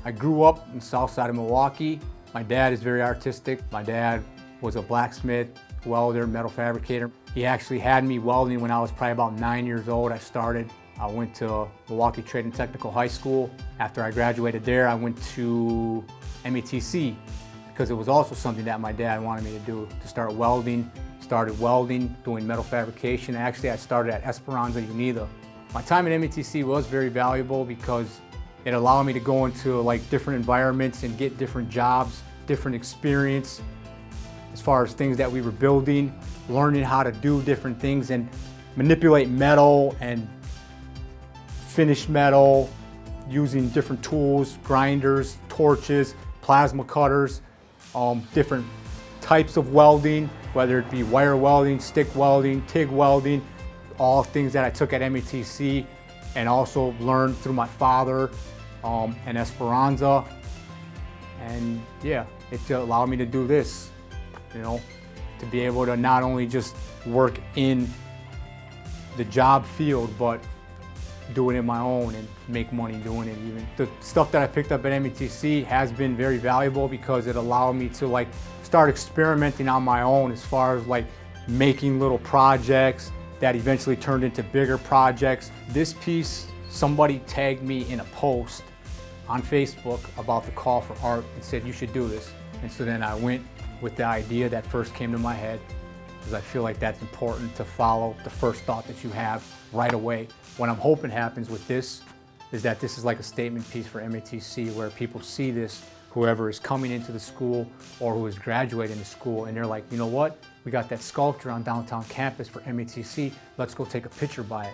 I grew up in the south side of Milwaukee. My dad is very artistic. My dad was a blacksmith, welder, metal fabricator. He actually had me welding when I was probably about 9 years old. I went to Milwaukee Trade and Technical High School. After I graduated there, I went to METC because it was also something that my dad wanted me to do, to start welding. Started welding, doing metal fabrication. Actually, I started at Esperanza Unida. My time at METC was very valuable because it allowed me to go into like different environments and get different jobs, different experience as far as things that we were building, learning how to do different things and manipulate metal and finish metal using different tools, grinders, torches, plasma cutters, different types of welding, whether it be wire welding, stick welding, TIG welding, all things that I took at METC and also learned through my father and Esperanza. And yeah, it allowed me to do this, you know, to be able to not only just work in the job field, but do it in my own and make money doing it even. The stuff that I picked up at METC has been very valuable because it allowed me to like start experimenting on my own as far as like making little projects that eventually turned into bigger projects. This piece, somebody tagged me in a post on Facebook about the call for art and said, you should do this. And so then I went with the idea that first came to my head, because I feel like that's important to follow the first thought that you have right away. What I'm hoping happens with this is that this is like a statement piece for METC where people see this, whoever is coming into the school or who is graduating the school, and they're like, you know what? We got that sculpture on downtown campus for METC. Let's go take a picture by it.